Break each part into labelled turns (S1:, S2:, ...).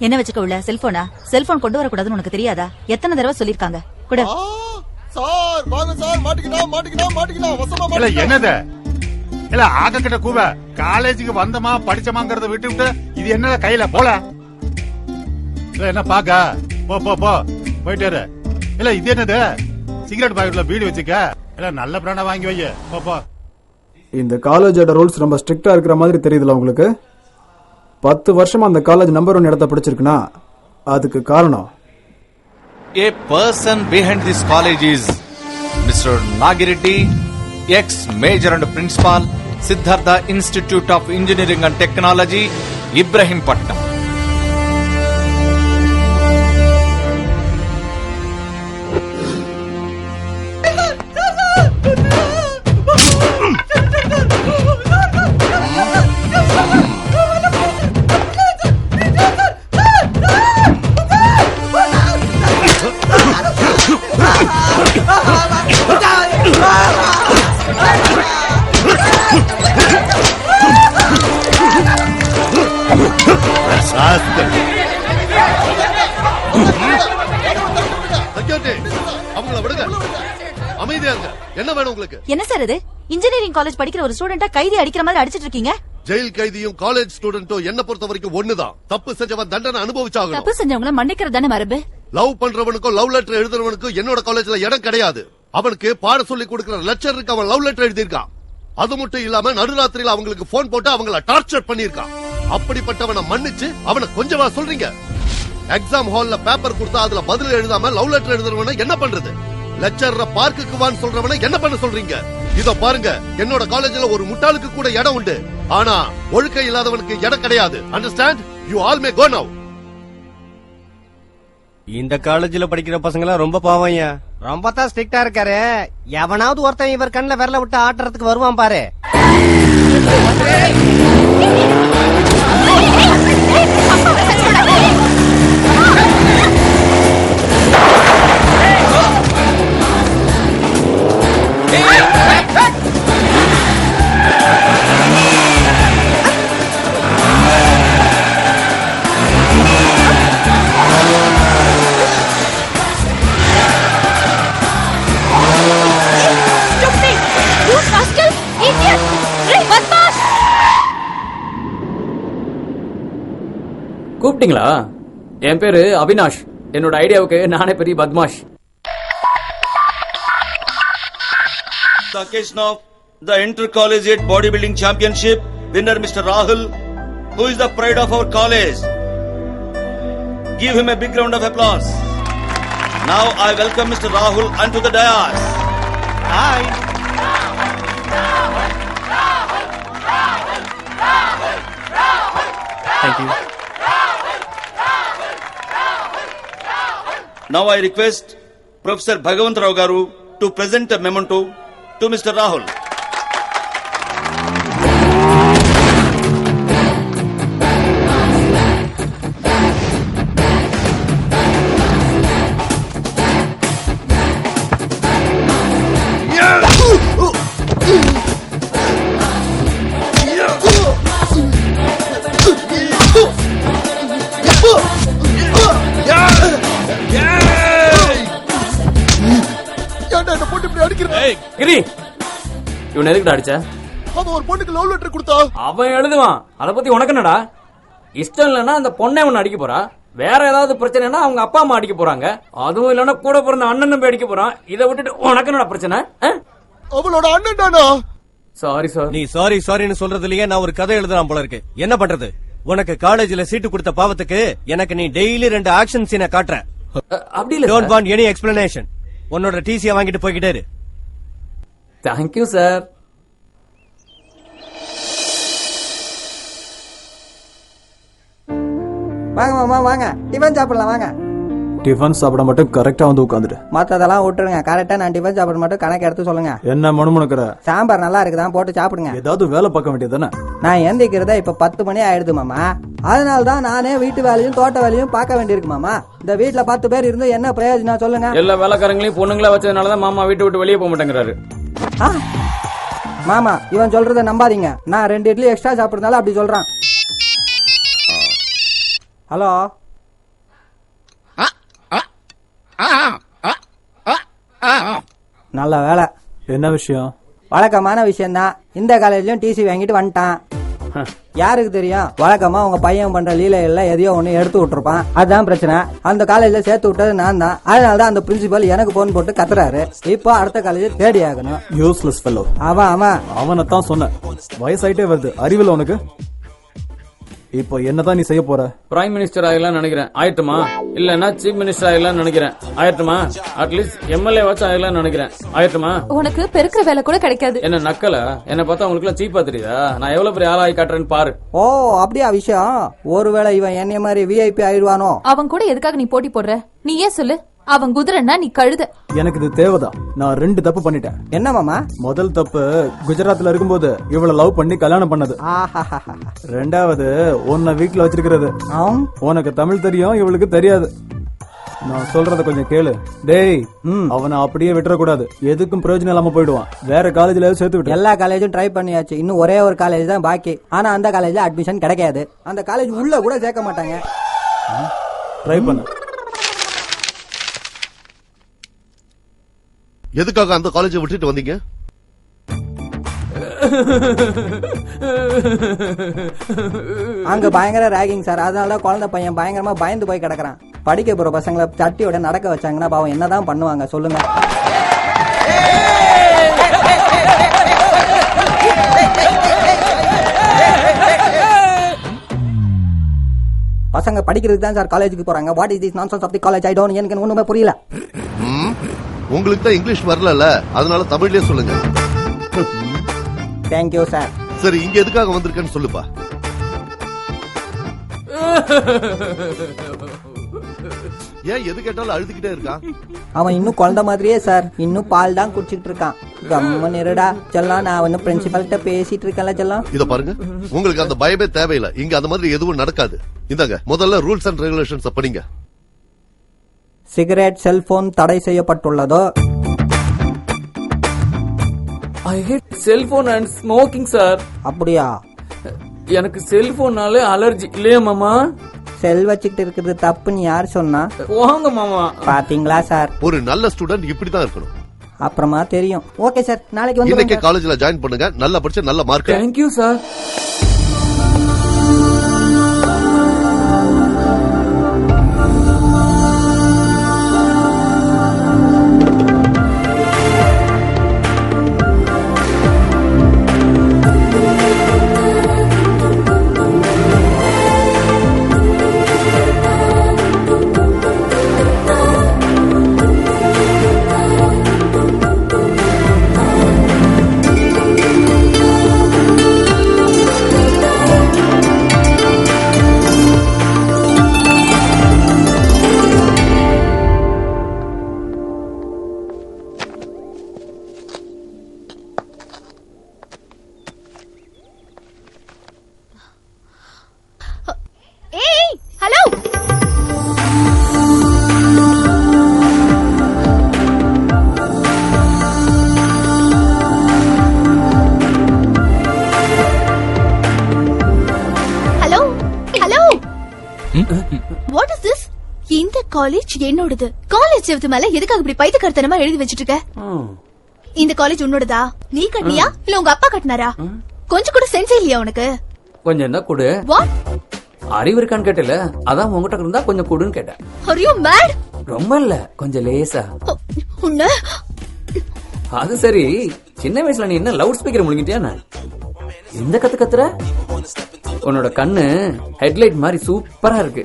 S1: என்ன வச்சுக்க உள்ள செல்போனா? செல்போன் கொண்டு வரக்கூடாதுன்னு உனக்கு தெரியாதா? எத்தனை தடவை சொல்லிருக்காங்க கூட.
S2: சார் வாங்க சார், மாட்டிக்கலாம் வசமா
S3: என்னது இல்ல ஆக கிட்ட கூவ காலேஜுக்கு வந்தமா படிச்சமாங்கறத விட்டு இது என்ன கையில போல என்ன பாக்க போ போ போ போயிட்டாரு. இல்ல இது என்னது சிகரெட் பாக்கெட்ல பீடி வச்சுக்க. இல்ல நல்ல பிராண்டா வாங்கி வை போ போ.
S4: இந்த காலேஜோட ரூல்ஸ் ரொம்ப ஸ்ட்ரிக்டா இருக்கிற மாதிரி தெரியுதுல உங்களுக்கு? 10 வருஷமா அந்த காலேஜ் நம்பர் 1 இடத்தை பிடிச்சிருக்குன்னா அதுக்கு காரணம்
S5: A person behind this college is Mr. Nagireddy, ex-major and principal, Siddhartha Institute of Engineering and Technology, Ibrahimpatnam.
S2: என்ன வேணும் உங்களுக்கு?
S1: என்ன சார் இது? இன்ஜினியரிங் காலேஜ் படிக்கிற ஒரு ஸ்டூடெண்டா கைதி அடிக்கிற மாதிரி அடிச்சிட்டு இருக்கீங்க.
S2: ஜெயில் கைதியும் காலேஜ் ஸ்டூடெண்டும் என்ன பொறுத்த வரைக்கும் ஒண்ணுதான். தப்பு செஞ்சவன் தண்டனை அனுபவிச்சாகணும்.
S1: தப்பு செஞ்சவங்கள மன்னிக்கிறது தானே மரபு.
S2: லவ் பண்றவனுக்கும் லவ் லெட்டர் எழுதுறவனுக்கும் என்னோட காலேஜ்ல இடம் கிடையாது. அவனுக்கு பாட சொல்லி கொடுக்கிற லெக்சருக்கு அவன் லவ் லெட்டர் எழுதியிருக்கான். அது மட்டும் இல்லாம நடுராத்திரியில அவங்களுக்கு போன் போட்டு அவங்கள டார்ச்சர் பண்ணிருக்கான். அப்படிப்பட்டவனை மன்னிச்சு அவனை கொஞ்சமா சொல்றீங்க? எக்ஸாம் ஹால்ல பேப்பர் கொடுத்தா அதுல பதில் எழுதாம லவ் லெட்டர் எழுதுறவன என்ன பண்றது? லெக்சரர பார்க்குக்கு வான்னு சொல்றவன என்ன பண்ண சொல்றீங்க? இதோ பாருங்க, என்னோட காலேஜ்ல ஒரு முட்டாளுக்கு கூட இடம் உண்டு. ஆனா ஒழுக்கம் இல்லாதவனுக்கு இடம் கிடையாது. அண்டர்ஸ்டாண்ட்? யூ ஆல் மே கோ நவ.
S6: இந்த காலேஜ்ல படிக்கிற பசங்க ரொம்ப பாவம்யா. ரொம்ப தான் ஸ்ட்ரிக்டா இருக்காரு. எவனாவது ஒருத்தன் இவர் கண்ணுல விரல விட்டு ஆட்டுறதுக்கு வருவான் பாரு.
S7: கூப்பிட்டீங்களா? என் பேரு அவினாஷ். என்னோட ஐடியாவுக்கு நானே பெரிய பத்மாஷ்.
S8: The occasion of the Inter-Collegiate Bodybuilding Championship winner Mr. Rahul, who is the pride of our college. Give him a big round of applause. Now I welcome Mr. Rahul onto the dais. Hi.
S6: Thank you.
S8: Now I request Professor Bhagavant Rao Garu to present a memento to Mr. Rahul.
S7: இவன் எதுக்குடா அடிச்ச?
S2: அவன் ஒரு பொண்ணுக்கு love letter கொடுத்தா.
S7: அவன் எழுதுவான். அத பத்தி உனக்கு என்னடா? இஷ்டம் இல்லன்னா அந்த பொண்ணை அவன் அடிக்க போறா. வேற ஏதாவது பிரச்சனைனா அவங்க அப்பா அம்மா அடிக்க போறாங்க. அதுவும் இல்லன்னா கூட பிறந்த அண்ணனும் அடிக்க போறான். இதை விட்டுட்டு உனக்கு என்னடா பிரச்சனை?
S2: அவளோட அண்ணன் தானா?
S7: Sorry sir.
S6: நீ சாரின்னு சொல்றதுலயே நான் ஒரு கதை எழுதலாம் போல இருக்கு. என்ன பண்றது? உனக்கு காலேஜ்ல சீட்டு கொடுத்த பாவத்துக்கு எனக்கு நீ டெய்லி 2 ஆக்ஷன் சீனை காட்டுற.
S7: அப்படி இல்ல.
S6: Don't want any explanation. உன்னோட டிசியை வாங்கிட்டு போய்கிட்டே இரு.
S7: Thank you sir.
S9: வாங்க மாமா வாங்க, டிஃபன் சாப்பிடலாம் வாங்க.
S4: டிஃபன் சாப்பிட மட்டும் கரெக்டா வந்து உட்காந்துட்டு.
S9: மத்ததெல்லாம் விட்டுருங்க, கரெக்டா நான் டிஃபன் சாப்பிட மட்டும் கணக்கு எடுத்து சொல்லுங்க.
S4: என்ன முணுமுணுக்கிற?
S9: சாம்பார் நல்லா இருக்குதான் போட்டு சாப்பிடுங்க.
S4: ஏதாவது வேலை பார்க்க வேண்டியதானே?
S9: நான் எந்திக்கிறதா இப்ப 10 மணி ஆயிடுது மாமா. அதனாலதான் நானே வீட்டு வேலையும் தோட்ட வேலையும் பார்க்க வேண்டியிருக்கு மாமா. இந்த வீட்டுல 10 பேர் இருந்து என்ன பிரயோஜனம் சொல்லுங்க?
S7: எல்லா வேலைக்காரங்களையும் பொண்ணுங்களா வச்சதுனாலதான் மாமா வீட்டு விட்டு வெளியே போக மாட்டேங்கிறாரு.
S9: ஆ? மாமா இவன் சொல்றத நம்பாதீங்க. நான் 2 இட்லி எக்ஸ்ட்ரா சாப்பிடுறதால அப்படி சொல்றான். ஹலோ, நல்ல வேலை.
S4: என்ன விஷயம்?
S9: வழக்கமான விஷயம் தான். இந்த காலேஜ்லயும் டிசி வாங்கிட்டு வந்துட்டான். யாருக்கு தெரியும், வழக்கமா உங்க பையன் பண்ற லீலைகள்ல எதையோ ஒண்ணு எடுத்து விட்டுருப்பான். அதுதான் பிரச்சனை. அந்த காலேஜ்ல சேர்த்து விட்டது நான் தான். அதனாலதான் அந்த பிரின்சிபல் எனக்கு போன் போட்டு கத்துறாரு. இப்போ அடுத்த காலேஜ் தேடி ஆகணும்.
S4: Useless fellow. அவனைத்தான் சொன்னேன். வயசாயிட்டே வருது, அறிவில் உனக்கு. இப்போ என்னதான் நீ செய்ய போற?
S7: பிரைம் மினிஸ்டர் ஆகலாம் நினைக்கிறேன். ஆயிட்டுமா? இல்லன்னா சீஃப் மினிஸ்டர் ஆகலாம் நினைக்கிறேன். ஆயிட்டுமா? அட்லீஸ்ட் எம்எல்ஏ வாச்சும் ஆகலாம் நினைக்கிறேன். ஆயிட்டுமா?
S10: உனக்கு பெருக்கிற வேலை கூட கிடைக்காது.
S7: என்ன நக்கல? என்ன பார்த்தா உங்களுக்கு எல்லாம் சீப்பா தெரியுதா? நான் எவ்வளவு பெரிய ஆளாகி காட்டுறேன்னு பாரு.
S9: ஓ அப்படியா விஷயம்? ஒருவேளை இவன் என்னைய மாதிரி விஐபி ஆயிடுவானோ?
S10: அவன் கூட எதுக்காக நீ போட்டி போடுற? நீ ஏன் சொல்லு. அவன் குதிரைன்னா நீ கழுத.
S4: எனக்கு இது தேவைதான். நான் 2 தப்பு பண்ணிட்டேன்.
S9: என்ன மாமா?
S4: முதல் தப்பு குஜராத்ல இருக்கும்போது இவளை லவ் பண்ணி கல்யாணம் பண்ணது. ரெண்டாவது உன்னை வீட்டுல வச்சிருக்கிறது. உனக்கு தமிழ் தெரியும், இவளுக்கு தெரியாது. நான் சொல்றத கொஞ்சம் கேளு. டேய், அவனை அப்படியே விட்டுறக்கூடாது. எதுக்கும் பிரயோஜனம் இல்லாம போயிடுவான். வேற காலேஜ்ல சேர்த்து விட்டு.
S9: எல்லா காலேஜும் ட்ரை பண்ணியாச்சு. இன்னும் ஒரே ஒரு காலேஜ் தான் பாக்கி. ஆனா அந்த காலேஜ்ல அட்மிஷன் கிடைக்காது. அந்த காலேஜ் உள்ள கூட சேர்க்க மாட்டாங்க.
S4: ட்ரை பண்ண.
S2: எதுக்காக அந்த காலேஜை விட்டுட்டு வந்தீங்க?
S9: அங்க பயங்கர ராகிங் சார். அதனாலதான் குழந்தை பையன் பயங்கரமா பயந்து போய் கிடக்குறான். படிக்க போற பசங்களை தட்டியோட நடக்க வச்சாங்கன்னா பாவம் என்னதான் பண்ணுவாங்க சொல்லுங்க? பசங்க படிக்கிறதுக்கு தான் சார் காலேஜுக்கு போறாங்க. What is this nonsense of the college? I don't. எனக்கு ஒண்ணுமே புரியல.
S2: உங்களுக்கு தான் இங்கிலீஷ் வரல, அதனால தமிழ்லயே சொல்லுங்க.
S9: Thank you sir.
S2: சரி, இங்க எதுக்காக வந்திருக்கேன்னு சொல்லுப்பா. ஏன் எது கேட்டாலும் அழுதுகிட்டே இருக்கான்?
S9: அவன் இன்னும் குழந்தை மாதிரியே சார். இன்னும் பால் தான் குடிச்சிட்டு இருக்கான். கம்மன் இருடா செல்லம். நான் வந்து பிரின்சிபல் கிட்ட பேசிட்டு இருக்கேன்ல செல்லம்.
S2: இத பாருங்க, உங்களுக்கு அந்த பயமே தேவையில்லை. இங்க அந்த மாதிரி எதுவும் நடக்காது. இந்தாங்க, முதல்ல ரூல்ஸ் அண்ட் ரெகுலேஷன்ஸ் படிங்க.
S9: சிகரெட், செல்போன் தடை செய்யப்பட்டுள்ளதோ?
S7: I hate cellphone and smoking sir.
S9: அப்படியா?
S7: எனக்கு செல்போன்னாலே அலர்ஜி இல்லையா மாமா?
S9: செல் வச்சுக்கிட்டு இருக்கிறது தப்புன்னு யார் சொன்னா?
S7: போங்க மாமா.
S9: பாத்தீங்களா சார்,
S2: ஒரு நல்ல ஸ்டூடெண்ட் இப்படிதான் இருக்கணும்.
S9: அப்புறமா தெரியும். ஓகே சார், நாளைக்கு வந்து
S2: இன்னைக்கு காலேஜ்ல ஜாயின் பண்ணுங்க. நல்லா படிச்சு நல்ல mark.
S7: Thank you sir.
S10: What is this? இந்த காலேஜ் என்னோடது. காலேஜ் செவத்து மேல எதுக்காக இப்படி பைத்தியக்காரத்தனமா எழுதி வச்சிட்டு இருக்க? இந்த காலேஜ் உன்னோடதா? நீ கட்டினியா இல்ல உங்க அப்பா கட்டினாரா? கொஞ்சம் கூட சென்ஸ் இல்லையா உனக்கு?
S7: கொஞ்சம் என்ன கொடு.
S10: வாட்?
S7: அறிவு இருக்கான்னு கேட்டல, அதான் உங்ககிட்ட இருந்தா கொஞ்சம் கொடுன்னு கேட்டேன்.
S10: Are you mad?
S7: ரொம்ப இல்ல, கொஞ்சம் லேசா.
S10: உன்ன
S7: அது சரி, சின்ன வயசுல நீ என்ன லவுட் ஸ்பீக்கர் முழுங்கிட்டியா? இந்த கத்துற உன்னோட கண்ணு ஹெட்லைட் மாதிரி சூப்பரா இருக்கு.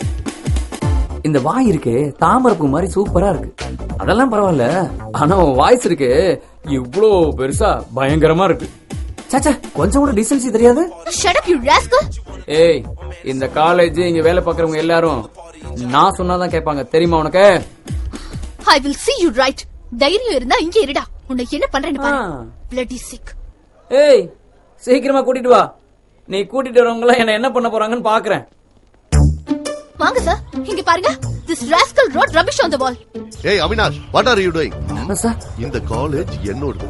S7: இந்த வாய் இருக்கு தாமரப்பூ மாதிரி சூப்பரா இருக்கு. அதெல்லாம் பரவாயில்ல, ஆனா வாய்ஸ் இருக்கு இவ்ளோ பெருசா பயங்கரமா இருக்கு. சாச்சா, கொஞ்சம் கூட டீசன்சி தெரியாது.
S10: Shut up you rascal.
S7: ஏய், இந்த காலேஜ் இங்க வேலை பார்க்கறவங்க எல்லாரும் நான் சொன்னாதான் கேட்பாங்க, தெரியுமா உனக்கு?
S10: I will see you right. தைரியம் இருந்தா இங்கே இருடா. உன்னை என்ன பண்றேன்னு பாரு. Bloody sick.
S7: ஏய், சீக்கிரமா கூட்டிட்டு வா. நீ கூட்டிட்டு வரவங்க எல்லாம் என்ன பண்ண போறாங்கன்னு பாக்குறேன்.
S10: வாங்க சார், இங்க பாருங்க. This rascal wrote rubbish on the wall.
S2: ஏய் Avinash, what are you doing?
S7: Sir,
S2: இந்த காலேஜ் என்னோடது.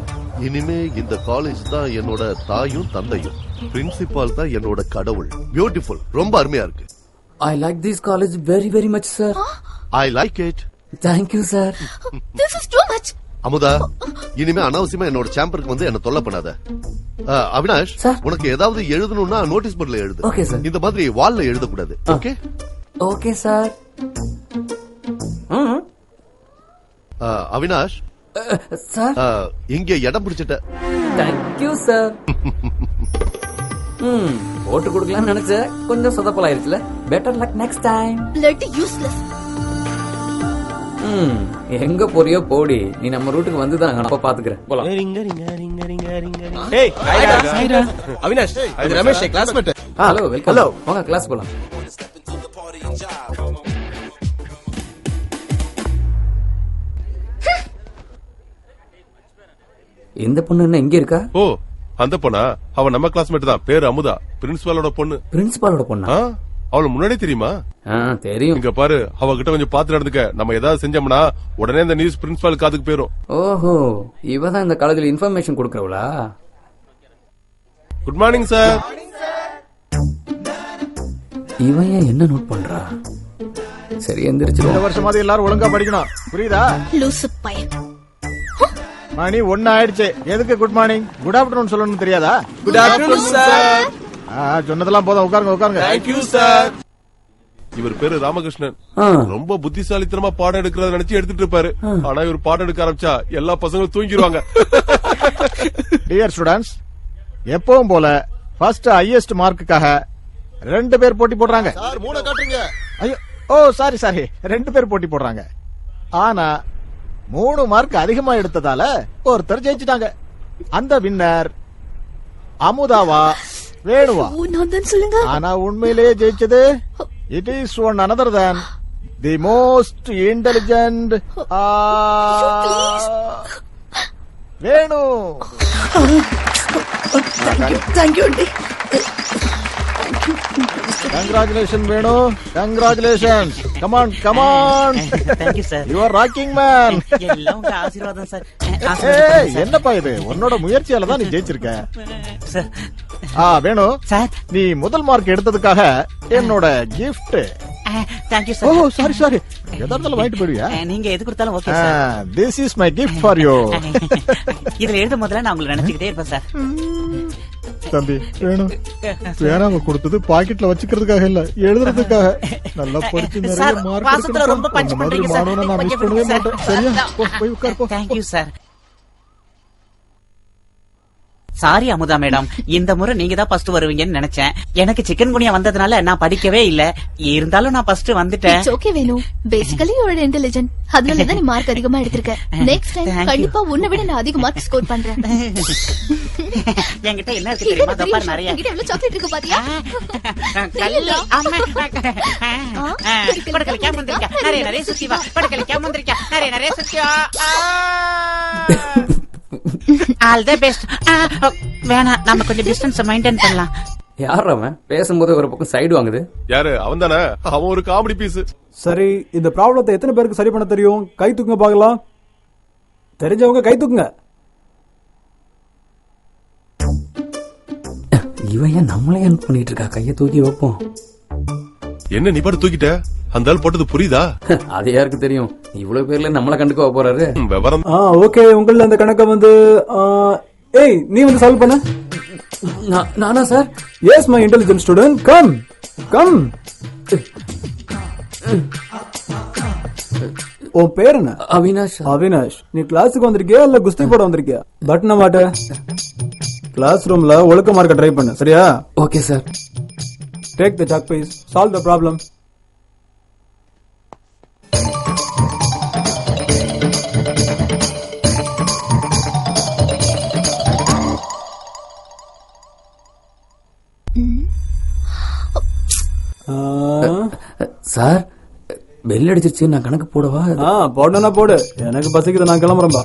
S2: இனிமே இந்த காலேஜ் தான் என்னோட தாயும் தந்தையும். பிரின்சிபால் தான் என்னோட கடவுள். பியூட்டிஃபுல், ரொம்ப அருமையா இருக்கு.
S7: I like this college very very much, sir.
S2: I like it.
S7: Thank you, sir.
S10: This is too much.
S2: Amudha, இனிமே அனாவசியமா என்னோட சேம்பருக்கு வந்து என்ன தொல்லை பண்ணாத. அவினாஷ், உனக்கு ஏதாவது எழுதணும்னா நோட்டீஸ் போர்ட்ல எழுது.
S7: Okay, sir.
S2: இந்த மாதிரி வால்ல எழுதக்கூடாது. Okay?
S7: Okay, sir.
S2: Avinash,
S7: sir.
S2: இங்க இடம் பிடிச்சிட்ட.
S7: Thank you, sir. போட்டு கொடுக்கலாம்னு நினைச்சேன், கொஞ்சம் சொதப்பலாயிருச்சுல. Better luck next time.
S10: Bloody useless.
S7: எங்க போறியோ போடி, நீ நம்ம ரூட்டுக்கு வந்துதான் அப்ப பாத்துக்கிறேன். போலாம்.
S6: அவினாஷ், இது Ramesh classmate.
S7: Hello, welcome. Hello, வாங்க கிளாஸ் போலாம். இந்த பொண்ணு என்ன இங்க இருக்கா?
S11: ஓ, அந்த பொண்ணா? அவ நம்ம கிளாஸ்மேட் தான், பேரு அமுதா, பிரின்சிபாலோட பொண்ணு.
S7: பிரின்சிபாலோட பொண்ணா?
S11: அவள முன்னாடி தெரியுமா?
S7: தெரியும்.
S11: இங்க பாரு, அவகிட்ட கொஞ்சம் பாத்து நடந்துக்க. நம்ம ஏதாவது செஞ்சோம்னா உடனே இந்த நியூஸ் பிரின்சிபால் காதுக்கு போயிரும்.
S7: ஓஹோ, இவதான் இந்த காலேஜ்ல இன்ஃபர்மேஷன் கொடுக்கறவளா?
S11: Good morning sir.
S7: இவன் என்ன நோட் பண்றா? சரி, எந்திரிச்சு.
S4: இந்த வருஷமாவது எல்லாரும் ஒழுங்கா படிக்கணும், புரியுதா?
S10: லூசு பையன்.
S4: மணி 1 ஆயிடுச்சு. எதுக்கு குட் மார்னிங் குட் ஆஃப்டர்நூன் சொல்லணும்னு தெரியாதா?
S6: Good afternoon sir.
S4: சொன்னதெல்லாம் போதும், உட்காருங்க உட்காருங்க.
S6: Thank you sir.
S11: இவர் பேரு ராமகிருஷ்ணன். ரொம்ப புத்திசாலித்தனமா பாடம் எடுக்கிறத நினைச்சு எடுத்துட்டு இருப்பாரு. ஆனா இவர் பாடம் எடுக்க ஆரம்பிச்சா எல்லா பசங்களும் தூங்கிடுவாங்க.
S4: டியர் ஸ்டூடண்ட்ஸ், எப்பவும் போல ஃபர்ஸ்ட் ஹையஸ்ட் மார்க்குக்காக 2 பேர் போட்டி போடுறாங்க.
S2: சார், 3 காட்டுங்க.
S4: ஐயோ, ஓ சாரி 2 பேர் போட்டி போடுறாங்க. ஆனா 3 மார்க் அதிகமா எடுத்ததால ஒருத்தர் ஜெயிச்சிட்டாங்க. அந்த வின்னர் அமுதாவா வேணுவா?
S10: நான் தான் சொல்லுங்க.
S4: ஆனா உண்மையிலேயே ஜெயிச்சது it is one another than the most intelligent Venu.
S10: Thank you.
S4: Congratulations Venu, congratulations. Come on.
S12: Thank you sir.
S4: You are rocking man.
S12: எல்லாம் உங்க ஆசீர்வாதம் சார்.
S4: ஏய், என்னப்பா இது? உன்னோட முயற்சியால தான் நீ ஜெயிச்சிருக்க.
S12: சார்.
S4: வேணு
S12: சார்,
S4: நீ முதல் மார்க் எடுத்ததுக்காக என்னோட கிஃப்ட்.
S12: தேங்க்யூ
S4: ஓ
S12: சார்.
S4: சாரி எதார்த்தாலும் வாங்கிட்டு போயிடுவியா?
S12: நீங்க எது கொடுத்தாலும் okay sir.
S4: This is my gift for you.
S12: இதுல எழுத முதல்ல நான் உங்களை நினைச்சுக்கிட்டே இருப்பேன் சார்.
S4: தம்பி வேணும், பேனாவை கொடுத்தது பாக்கெட்ல வச்சுக்கிறதுக்காக இல்ல, எழுதுறதுக்காக. நல்லா படிச்சு நிறைய
S12: சார்,
S4: மார்க்
S12: வாசத்துல ரொம்ப பஞ்ச் பண்றீங்க சார்.
S4: எடுக்கணும். நான் மிஸ் பண்ணவே மாட்டேன். சரியா? போய் உட்கார் போ.
S12: Thank you sir. Sorry Amutha madam, இந்த முறை நீங்க தான் ஃபர்ஸ்ட் வருவீங்கன்னு நினைச்சேன். எனக்கு சிக்கன் குனியா வந்ததுனால நான் படிக்கவே இல்ல. இருந்தாலும் நான் ஃபர்ஸ்ட் வந்துட்டேன்.
S10: It's okay Venu, basically you are intelligent. அதனால தான் நீ மார்க் அதிகமா எடுத்திருக்க. நெக்ஸ்ட் டைம் கண்டிப்பா உன்னை விட நான் அதிக மார்க் ஸ்கோர் பண்றேன்.
S12: என்கிட்ட என்ன இருக்கு தெரியுமா? தப்பா நிறைய.
S10: என்கிட்ட எவ்வளவு சாக்லேட் இருக்கு பாத்தியா?
S12: கல்லு அம்மா படக்கலிக்கா வந்திருக்கா. நிறைய சுத்தி வா. படக்கலிக்கா வந்திருக்கா. நிறைய சுத்தி வா. All the best. வேணா, நம்ம கொஞ்சம் டிஸ்டன்ஸ் மெயின்டைன் பண்ணலாம்.
S7: யார் அவன் பேசும்போது ஒரு பக்கம் சைடு வாங்குது?
S11: யாரு அவன் தானே? அவன் ஒரு காமெடி பீஸ்.
S4: சரி, இந்த ப்ராப்ளத்தை எத்தனை பேருக்கு சரி பண்ண தெரியும்? கை தூக்குங்க பாக்கலாம். தெரிஞ்சவங்க கை தூக்குங்க.
S7: இவன் ஏன் நம்மளே ஹெல்ப் பண்ணிட்டு இருக்கா? கையை தூக்கி வைப்போம்.
S11: என்ன நீ பாட்டு தூக்கிட்ட? அந்த ஆள் போட்டது புரியுதா?
S7: அது யாருக்கு தெரியும்? இவ்வளவு பேர்ல நம்மள கண்டுக்க போறாரு.
S11: விவரம்.
S4: ஓகே, உங்கள அந்த கணக்க வந்து ஏய், நீ வந்து சால்வ் பண்ண.
S7: நானா sir?
S4: S my intelligent student, come. உன் பேர் என்ன? அவினாஷ். நீ கிளாஸுக்கு வந்திருக்கியா இல்ல குஸ்தி போட வந்திருக்கியா? பட்டன மாட்ட. கிளாஸ் ரூம்ல ஒழுக்கமா இருக்க ட்ரை பண்ணு, சரியா?
S7: Okay sir.
S4: Take the chalk please. Solve the problem.
S7: Sir bell அடிச்சிருச்சு, நான் கணக்கு போடவா?
S4: போடணும்னா போடு, எனக்கு பசிக்குது, நான் கிளம்புறேன்பா.